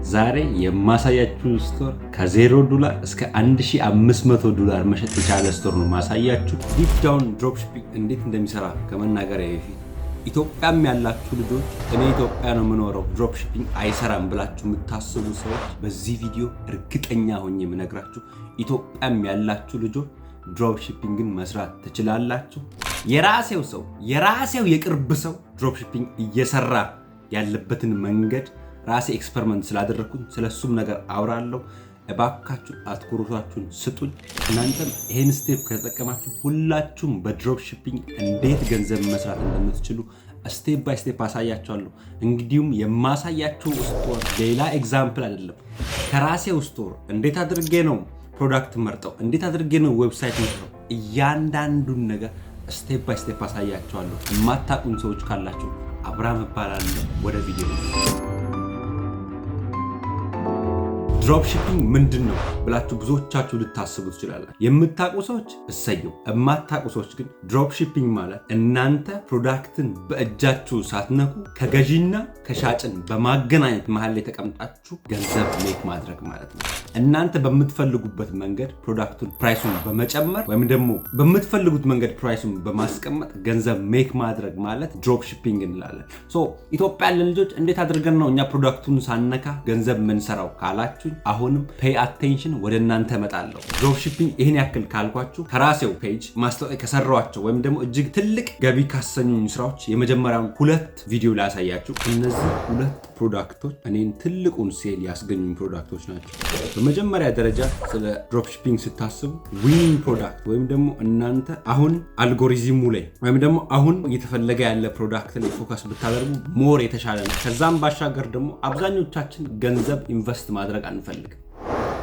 ዛሬ የማሳያችሁ ስቶር ከ$0 እስከ $1500 መሸጥ የቻለ ስቶር ነው ማሳያችሁ። ዲፕ ዳውን ድሮፕሺፒንግ እንዴት እንደሚሰራ ከመናገር በፊት ኢትዮጵያም ያላችሁ ልጆች እኔ ኢትዮጵያ ነው የምኖረው ድሮፕሺፒንግ አይሰራም ብላችሁ የምታስቡ ሰዎች በዚህ ቪዲዮ እርግጠኛ ሆኜ የምነግራችሁ ኢትዮጵያም ያላችሁ ልጆች ድሮፕሺፒንግን መስራት ትችላላችሁ። የራሴው የቅርብ ሰው ድሮፕሺፒንግ እየሰራ ያለበትን መንገድ ራሴ ኤክስፐሪመንት ስላደረኩኝ ስለሱም ነገር አውራለሁ። እባካችሁ አትኩሮታችሁን ስጡኝ። እናንተም ይሄን ስቴፕ ከተጠቀማችሁ ሁላችሁም በድሮፕሺፒንግ እንዴት ገንዘብ መስራት እንደምትችሉ ስቴፕ ባይ ስቴፕ አሳያችኋለሁ። እንግዲሁም የማሳያችሁ ስቶር ሌላ ኤግዛምፕል አይደለም፣ ከራሴው ስቶር እንዴት አድርጌ ነው ፕሮዳክት መርጠው፣ እንዴት አድርጌ ነው ዌብሳይት መርጠው፣ እያንዳንዱን ነገር ስቴፕ ባይ ስቴፕ አሳያችኋለሁ። የማታውቁኝ ሰዎች ካላችሁ አብርሃም እባላለሁ። ወደ ቪዲዮ ድሮፕሺፒንግ ምንድን ነው ብላችሁ ብዙዎቻችሁ ልታስቡ ትችላላችሁ። የምታውቁ ሰዎች እሰየው፣ የማታውቁ ሰዎች ግን ድሮፕሺፒንግ ማለት እናንተ ፕሮዳክትን በእጃችሁ ሳትነኩ ከገዢና ከሻጭን በማገናኘት መሀል ላይ ተቀምጣችሁ ገንዘብ ሜክ ማድረግ ማለት ነው። እናንተ በምትፈልጉበት መንገድ ፕሮዳክቱን ፕራይሱን በመጨመር ወይም ደግሞ በምትፈልጉት መንገድ ፕራይሱን በማስቀመጥ ገንዘብ ሜክ ማድረግ ማለት ድሮፕሺፒንግ እንላለን። ኢትዮጵያ ያለን ልጆች እንዴት አድርገን ነው እኛ ፕሮዳክቱን ሳነካ ገንዘብ ምንሰራው ካላችሁ አሁንም ፔይ አቴንሽን ወደ እናንተ እመጣለሁ። ድሮፕሺፒንግ ይህን ያክል ካልኳችሁ ከራሴው ፔጅ ማስታወቂያ ከሰራኋቸው ወይም ደግሞ እጅግ ትልቅ ገቢ ካሰኙኝ ስራዎች የመጀመሪያውን 2 ቪዲዮ ላሳያችሁ። እነዚህ 2 ፕሮዳክቶች እኔን ትልቁን ሴል ያስገኙኝ ፕሮዳክቶች ናቸው። በመጀመሪያ ደረጃ ስለ ድሮፕሺፒንግ ስታስቡ ዊኒንግ ፕሮዳክት ወይም ደግሞ እናንተ አሁን አልጎሪዝሙ ላይ ወይም ደግሞ አሁን እየተፈለገ ያለ ፕሮዳክት ላይ ፎከስ ብታደርጉ ሞር የተሻለ ነው። ከዛም ባሻገር ደግሞ አብዛኞቻችን ገንዘብ ኢንቨስት ማድረግ አንፈልግም።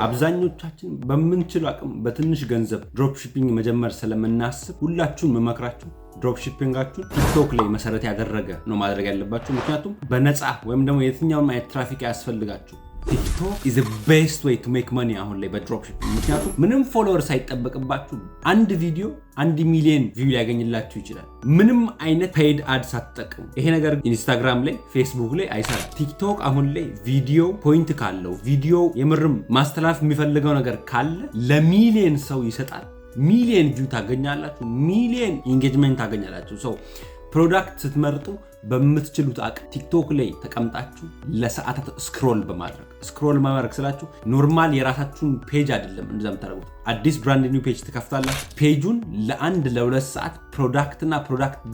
አብዛኞቻችን በምንችል አቅም በትንሽ ገንዘብ ድሮፕሺፒንግ መጀመር ስለምናስብ ሁላችሁን መመክራችሁ ድሮፕሺፒንጋችሁን ቲክቶክ ላይ መሰረት ያደረገ ነው ማድረግ ያለባችሁ። ምክንያቱም በነፃ ወይም ደግሞ የትኛውም አይነት ትራፊክ አያስፈልጋችሁ። ቲክቶክ is the best way to make money አሁን ላይ በድሮፕሺፒንግ። ምክንያቱም ምንም ፎሎወር ሳይጠበቅባችሁ አንድ ቪዲዮ 1 ሚሊዮን ቪው ሊያገኝላችሁ ይችላል፣ ምንም አይነት ፔይድ አድ ሳትጠቀሙ። ይሄ ነገር ኢንስታግራም ላይ ፌስቡክ ላይ አይሰራም። ቲክቶክ አሁን ላይ ቪዲዮ ፖይንት ካለው ቪዲዮ የምርም ማስተላለፍ የሚፈልገው ነገር ካለ ለሚሊዮን ሰው ይሰጣል። ሚሊዮን ቪው ታገኛላችሁ፣ ሚሊዮን ኢንጌጅመንት ታገኛላችሁ። ፕሮዳክት ስትመርጡ በምትችሉት አቅም ቲክቶክ ላይ ተቀምጣችሁ ለሰዓታት ስክሮል በማድረግ ስላችሁ ኖርማል የራሳችሁን ፔጅ አይደለም እንደዛ የምታደርጉት። አዲስ ብራንድ ኒው ፔጅ ትከፍታላችሁ። ፔጁን ለ1-2 ሰዓት ፕሮዳክት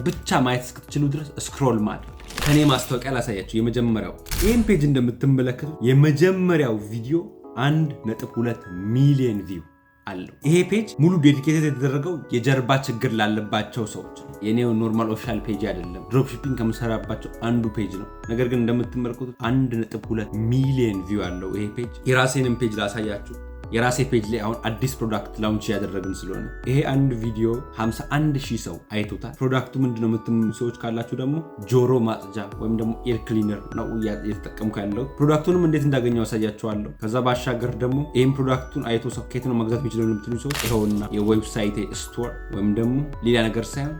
ብቻ ማየት እስክትችሉ ድረስ ስክሮል ማድረግ። ከኔ ማስታወቂያ ላሳያችሁ። የመጀመሪያው ይህን ፔጅ እንደምትመለከቱ የመጀመሪያው ቪዲዮ 1.2 ሚሊዮን ቪው አለው። ይሄ ፔጅ ሙሉ ዴዲኬትድ የተደረገው የጀርባ ችግር ላለባቸው ሰዎች ነው። የኔው ኖርማል ኦፊሻል ፔጅ አይደለም፣ ድሮፕሺፒንግ ከምሰራባቸው አንዱ ፔጅ ነው። ነገር ግን እንደምትመለከቱት 1.2 ሚሊዮን ቪው አለው ይሄ ፔጅ። የራሴንም ፔጅ ላሳያችሁ። የራሴ ፔጅ ላይ አሁን አዲስ ፕሮዳክት ላውንች ያደረግን ስለሆነ ይሄ አንድ ቪዲዮ 51,000 ሰው አይቶታል። ፕሮዳክቱ ምንድነው የምትሉ ሰዎች ካላችሁ ደግሞ ጆሮ ማጽጃ ወይም ደግሞ ኤር ክሊነር ነው እየተጠቀምኩ ያለው። ፕሮዳክቱንም እንዴት እንዳገኘው አሳያችኋለሁ። ከዛ ባሻገር ደግሞ ይሄን ፕሮዳክቱን አይቶ ሰው ከየት ነው መግዛት የሚችለው የምትሉ ሰዎች ይኸውና የዌብሳይቴ ስቶር ወይም ደግሞ ሌላ ነገር ሳይሆን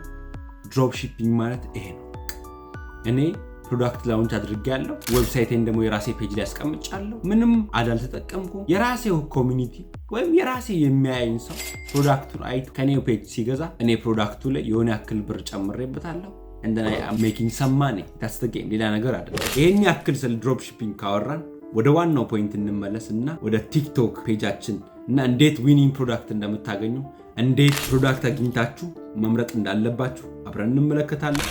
ድሮፕሺፒንግ ማለት ይሄ ነው። እኔ ፕሮዳክት ላውንች አድርጌያለሁ። ዌብሳይቴን ደግሞ የራሴ ፔጅ ላይ አስቀምጫለሁ። ምንም አልተጠቀምኩም። የራሴው ኮሚኒቲ ወይም የራሴ የሚያየኝ ሰው ፕሮዳክቱን አይቶ ከኔው ፔጅ ሲገዛ እኔ ፕሮዳክቱ ላይ የሆነ ያክል ብር ጨምሬበታለሁ። እንደና ሜኪንግ ሰም ማኒ ታስ ዘ ጌም፣ ሌላ ነገር አይደለም። ይሄን ያክል ስለ ድሮፕሺፒንግ ካወራን ወደ ዋናው ፖይንት እንመለስና ወደ ቲክቶክ ፔጃችን እና እንዴት ዊኒንግ ፕሮዳክት እንደምታገኙ፣ እንዴት ፕሮዳክት አግኝታችሁ መምረጥ እንዳለባችሁ አብረን እንመለከታለን።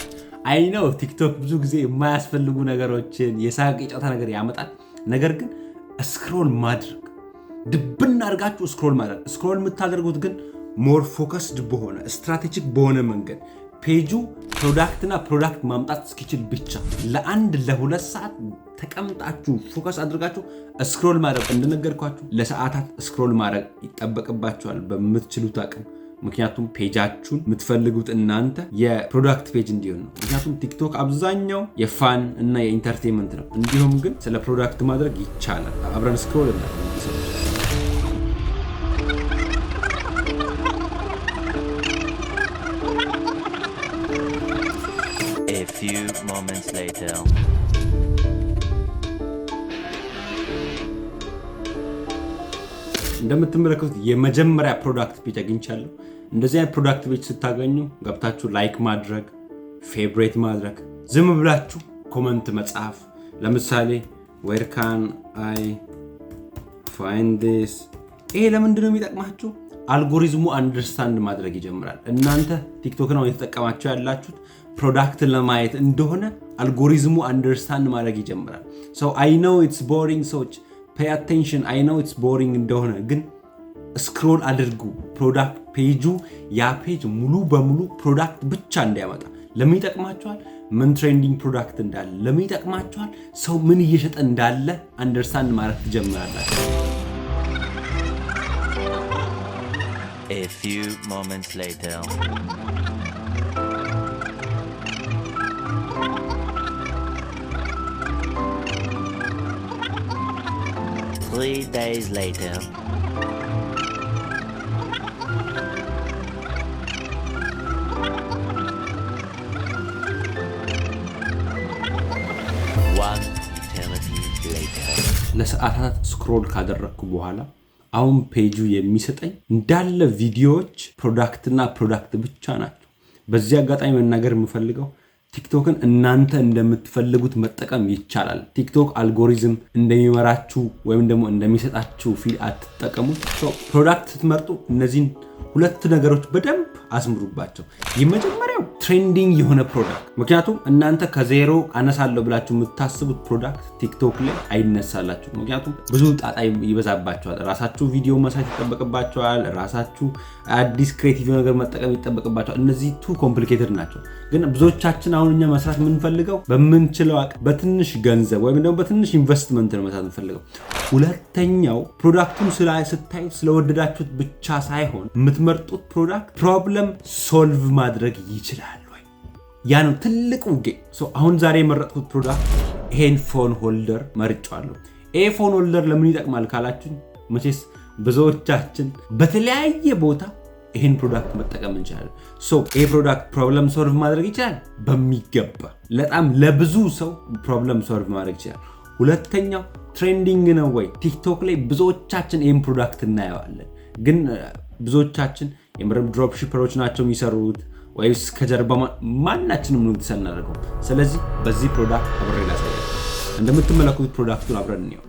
አይ ነው ቲክቶክ ብዙ ጊዜ የማያስፈልጉ ነገሮችን የሳቅ የጨዋታ ነገር ያመጣል። ነገር ግን ስክሮል ማድረግ ድብን አድርጋችሁ ስክሮል የምታደርጉት ግን ሞር ፎከስድ በሆነ ስትራቴጂክ በሆነ መንገድ ፔጁ ፕሮዳክት ማምጣት እስኪችል ብቻ ለ1-2 ሰዓት ተቀምጣችሁ ፎከስ አድርጋችሁ ስክሮል ማድረግ። እንደነገርኳችሁ ለሰዓታት ስክሮል ማድረግ ይጠበቅባችኋል በምትችሉት አቅም። ምክንያቱም ፔጃችሁን የምትፈልጉት እናንተ የፕሮዳክት ፔጅ እንዲሆን ነው። ምክንያቱም ቲክቶክ አብዛኛው የፋን እና የኢንተርቴንመንት ነው። እንዲሁም ግን ስለ ፕሮዳክት ማድረግ ይቻላል። አብረን ስክሮል እና A few moments later እንደምትመለከቱት የመጀመሪያ ፕሮዳክት ፔጅ አግኝቻለሁ። እንደዚህ አይነት ፕሮዳክት ፔጅ ስታገኙ ገብታችሁ ላይክ ማድረግ፣ ፌቨሬት ማድረግ፣ ዝም ብላችሁ ኮመንት መጻፍ። ለምሳሌ where can I find this? ይሄ ለምንድን ነው የሚጠቅማችሁ? አልጎሪዝሙ አንደርስታንድ ማድረግ ይጀምራል። እናንተ ቲክቶክ ነው የተጠቀማችሁ ያላችሁት ፕሮዳክት ለማየት እንደሆነ አልጎሪዝሙ አንደርስታንድ ማድረግ ይጀምራል። so I know it's boring ሰዎች pay attention. I know it's boring እንደሆነ ግን ስክሮል አድርጉ። ፕሮዳክት ፔጁ ያ ፔጅ ሙሉ በሙሉ ፕሮዳክት ብቻ እንዲያመጣ ለምን ይጠቅማችኋል? ምን ትሬንዲንግ ፕሮዳክት እንዳለ ለምን ይጠቅማችኋል? ሰው ምን እየሸጠ እንዳለ አንደርስታንድ ማድረግ ትጀምራላችሁ። A few moments later. 3 days later. One eternity later. ለሰዓታት ስክሮል ካደረኩ በኋላ አሁን ፔጁ የሚሰጠኝ እንዳለ ቪዲዮዎች ፕሮዳክትና ፕሮዳክት ብቻ ናቸው። በዚህ አጋጣሚ መናገር የምፈልገው ቲክቶክን እናንተ እንደምትፈልጉት መጠቀም ይቻላል። ቲክቶክ አልጎሪዝም እንደሚመራችሁ ወይም ደግሞ እንደሚሰጣችሁ ፊል አትጠቀሙት። ፕሮዳክት ስትመርጡ እነዚህን ሁለት ነገሮች በደንብ አስምሩባቸው። የመጀመሪያው ትሬንዲንግ የሆነ ፕሮዳክት፣ ምክንያቱም እናንተ ከዜሮ አነሳለሁ ብላችሁ የምታስቡት ፕሮዳክት ቲክቶክ ላይ አይነሳላችሁ። ምክንያቱም ብዙ ጣጣ ይበዛባችኋል። ራሳችሁ ቪዲዮ መስራት ይጠበቅባችኋል። ራሳችሁ አዲስ ክሬቲቭ ነገር መጠቀም ይጠበቅባችኋል። እነዚህ ቱ ኮምፕሊኬትድ ናቸው። ግን ብዙዎቻችን አሁን እኛ መስራት የምንፈልገው በምንችለው አቅም በትንሽ ገንዘብ ወይም ደግሞ በትንሽ ኢንቨስትመንት ነው መስራት የምንፈልገው። ሁለተኛው ፕሮዳክቱን ስታዩ ስለወደዳችሁት ብቻ ሳይሆን የምትመርጡት ፕሮዳክት ፕሮብለም ሶልቭ ማድረግ ይችላል ወይ? ያ ነው ትልቁ ጌም። አሁን ዛሬ የመረጥኩት ፕሮዳክት ይሄን ፎን ሆልደር መርጫለሁ። ይሄ ፎን ሆልደር ለምን ይጠቅማል ካላችሁ መቼስ ብዙዎቻችን በተለያየ ቦታ ይሄን ፕሮዳክት መጠቀም እንችላለን። ይሄ ፕሮዳክት ፕሮብለም ሶልቭ ማድረግ ይችላል በሚገባ በጣም ለብዙ ሰው ፕሮብለም ሶልቭ ማድረግ ይችላል። ሁለተኛው ትሬንዲንግ ነው ወይ? ቲክቶክ ላይ ብዙዎቻችን ይሄን ፕሮዳክት እናየዋለን። ግን ብዙዎቻችን የምርም ድሮፕ ሺፐሮች ናቸው የሚሰሩት ወይስ ከጀርባ ማናችንም ነው ተሰናደረገው። ስለዚህ በዚህ ፕሮዳክት አብሬ ላሳያችሁ። እንደምትመለከቱት ፕሮዳክቱን አብረን እንየው።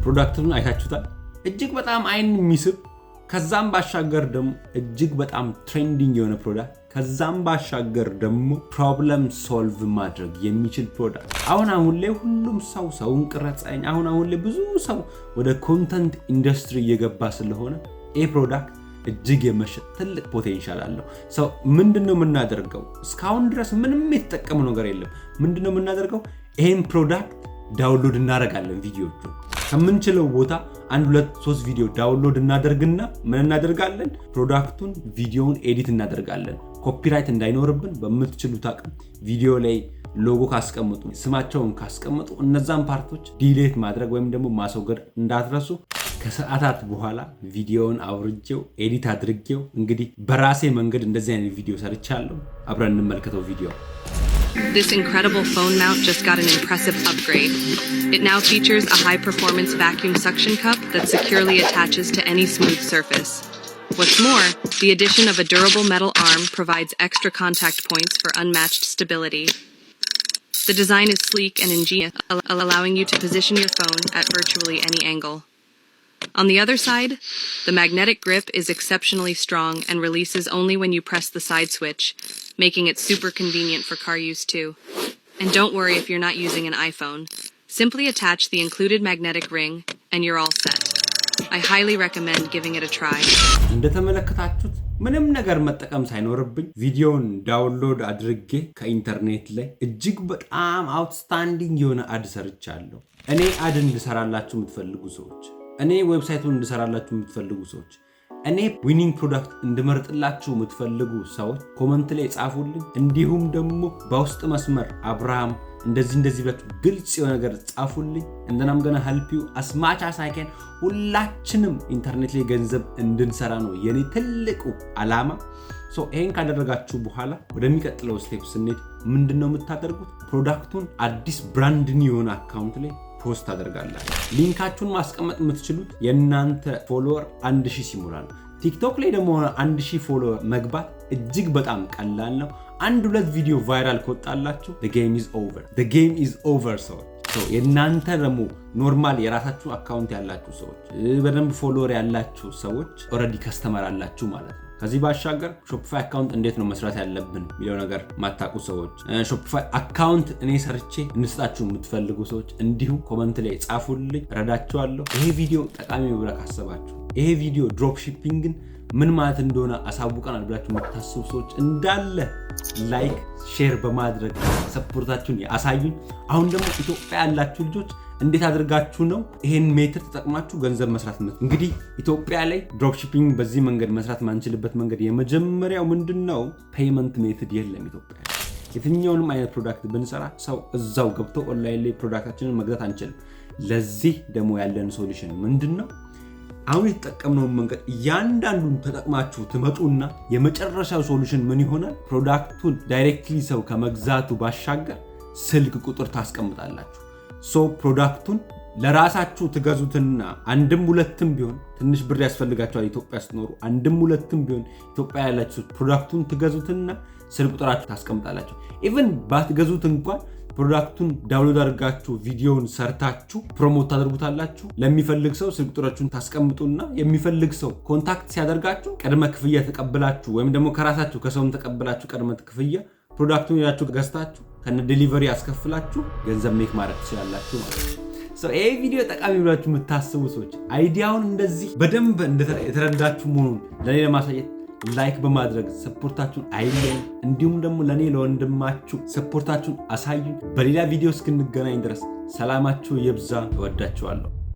ፕሮዳክቱን አይታችሁታል። እጅግ በጣም አይን የሚስብ ከዛም ባሻገር ደግሞ እጅግ በጣም ትሬንዲንግ የሆነ ፕሮዳክት ከዛም ባሻገር ደግሞ ፕሮብለም ሶልቭ ማድረግ የሚችል ፕሮዳክት። አሁን ላይ ሁሉም ሰውን ቅረጸኝ። አሁን ላይ ብዙ ሰው ወደ ኮንተንት ኢንዱስትሪ እየገባ ስለሆነ ይህ ፕሮዳክት እጅግ የመሸጥ ትልቅ ፖቴንሻል አለው። ምንድነው የምናደርገው? እስካሁን ድረስ ምንም የተጠቀመው ነገር የለም። ምንድነው የምናደርገው? ይሄን ፕሮዳክት ዳውንሎድ እናደርጋለን። ቪዲዮቹ ከምንችለው ቦታ 1 2 3 ቪዲዮ ዳውንሎድ እናደርግና ምን እናደርጋለን? ፕሮዳክቱን ቪዲዮውን ኤዲት እናደርጋለን። ኮፒራይት እንዳይኖርብን በምትችሉት አቅም ቪዲዮ ላይ ሎጎ ካስቀምጡ፣ ስማቸውን ካስቀምጡ እነዛን ፓርቶች ዲሌት ማድረግ ወይም ደግሞ ማስወገድ እንዳትረሱ። ከሰዓታት በኋላ ቪዲዮውን አውርጄው ኤዲት አድርጌው እንግዲህ በራሴ መንገድ እንደዚህ አይነት ቪዲዮ ሰርቻለሁ። አብረን እንመልከተው ቪዲዮ። This incredible phone mount just got an impressive upgrade. It now features a high-performance vacuum suction cup that securely attaches to any smooth surface. What's more, the addition of a durable metal arm provides extra contact points for unmatched stability. The design is sleek and ingenious, allowing you to position your phone at virtually any angle. On the other side, the magnetic grip is exceptionally strong and releases only when you press the side switch, making it super convenient for car use too. And don't worry if you're not using an iPhone. Simply attach the included magnetic ring and you're all set. I highly recommend giving it a try. እንደተመለከታችሁት ምንም ነገር መጠቀም ሳይኖርብኝ ቪዲዮን ዳውንሎድ አድርጌ ከኢንተርኔት ላይ እጅግ በጣም አውትስታንዲንግ የሆነ አድ ሰርቻለሁ። እኔ አድ እንድሰራላችሁ የምትፈልጉ ሰዎች፣ እኔ ዌብሳይቱን እንድሰራላችሁ የምትፈልጉ ሰዎች እኔ ዊኒንግ ፕሮዳክት እንድመርጥላችሁ የምትፈልጉ ሰዎች ኮመንት ላይ ጻፉልኝ። እንዲሁም ደግሞ በውስጥ መስመር አብርሃም እንደዚህ ብላችሁ ግልጽ የሆነ ነገር ጻፉልኝ። እንደናም ገና help you as much as I can። ሁላችንም ኢንተርኔት ላይ ገንዘብ እንድንሰራ ነው የኔ ትልቁ አላማ። ይሄን ካደረጋችሁ በኋላ ወደሚቀጥለው ስቴፕ ስንሄድ ምንድነው የምታደርጉት? ፕሮዳክቱን አዲስ ብራንድ ኒው የሆነ አካውንት ላይ ፖስት አደርጋላችሁ። ሊንካችሁን ማስቀመጥ የምትችሉት የእናንተ ፎሎወር 1000 ሲሞላ ነው። ቲክቶክ ላይ ደግሞ 1000 ፎሎወር መግባት እጅግ በጣም ቀላል ነው። 1-2 ቪዲዮ ቫይራል ከወጣላችሁ the game is over ሰዎች። የእናንተ ደግሞ ኖርማል የራሳችሁ አካውንት ያላችሁ ሰዎች፣ በደንብ ፎሎወር ያላችሁ ሰዎች ኦልሬዲ ከስተመር አላችሁ ማለት ነው። ከዚህ ባሻገር ሾፒፋይ አካውንት እንዴት ነው መስራት ያለብን የሚለው ነገር ማታውቁ ሰዎች፣ ሾፒፋይ አካውንት እኔ ሰርቼ እንስጣችሁ የምትፈልጉ ሰዎች እንዲሁ ኮመንት ላይ ጻፉልኝ፣ ረዳችኋለሁ። ይሄ ቪዲዮ ጠቃሚ ነው ብላችሁ ካሰባችሁ፣ ይሄ ቪዲዮ ድሮፕ ሺፒንግን ምን ማለት እንደሆነ አሳውቀናል ብላችሁ የምታስቡ ሰዎች እንዳለ ላይክ ሼር በማድረግ ሰፖርታችሁን ያሳዩኝ። አሁን ደግሞ ኢትዮጵያ ያላችሁ ልጆች እንዴት አድርጋችሁ ነው ይሄን ሜትር ተጠቅማችሁ ገንዘብ መስራት ነው? እንግዲህ ኢትዮጵያ ላይ ድሮፕ ሺፒንግ በዚህ መንገድ መስራት ማንችልበት መንገድ የመጀመሪያው ምንድነው? ፔመንት ሜትድ የለም ኢትዮጵያ። የትኛውንም አይነት ፕሮዳክት ብንሰራ ሰው እዛው ገብቶ ኦንላይን ላይ ፕሮዳክታችንን መግዛት አንችልም። ለዚህ ደግሞ ያለን ሶሉሽን ምንድነው? አሁን የተጠቀምነው መንገድ እያንዳንዱን ተጠቅማችሁ ትመጡና የመጨረሻው ሶሉሽን ምን ይሆናል? ፕሮዳክቱን ዳይሬክትሊ ሰው ከመግዛቱ ባሻገር ስልክ ቁጥር ታስቀምጣላችሁ። ፕሮዳክቱን ለራሳችሁ ትገዙትና 1-2 ቢሆን ትንሽ ብር ያስፈልጋችኋል ኢትዮጵያ ስትኖሩ፣ 1-2 ቢሆን ኢትዮጵያ ያላችሁ ፕሮዳክቱን ትገዙትና ስልክ ቁጥራችሁ ታስቀምጣላችሁ። ኢቭን ባትገዙት እንኳን ፕሮዳክቱን ዳውንሎድ አድርጋችሁ ቪዲዮውን ሰርታችሁ ፕሮሞት ታደርጉታላችሁ። ለሚፈልግ ሰው ስልክ ቁጥራችሁን ታስቀምጡና የሚፈልግ ሰው ኮንታክት ሲያደርጋችሁ ቅድመ ክፍያ ተቀብላችሁ ወይም ደግሞ ከራሳችሁ ከሰውም ተቀብላችሁ ቅድመ ክፍያ ፕሮዳክቱን ያላችሁ ገዝታችሁ ከነ ዴሊቨሪ ያስከፍላችሁ ገንዘብ ሜክ ማድረግ ትችላላችሁ ማለት ነው። ይሄ ቪዲዮ ጠቃሚ ብላችሁ የምታስቡ ሰዎች አይዲያውን እንደዚህ በደንብ የተረዳችሁ መሆኑን ለኔ ለማሳየት ላይክ በማድረግ ሰፖርታችሁን አይለኝ። እንዲሁም ደግሞ ለኔ ለወንድማችሁ ሰፖርታችሁን አሳዩ። በሌላ ቪዲዮ እስክንገናኝ ድረስ ሰላማችሁ ይብዛ። እወዳችኋለሁ።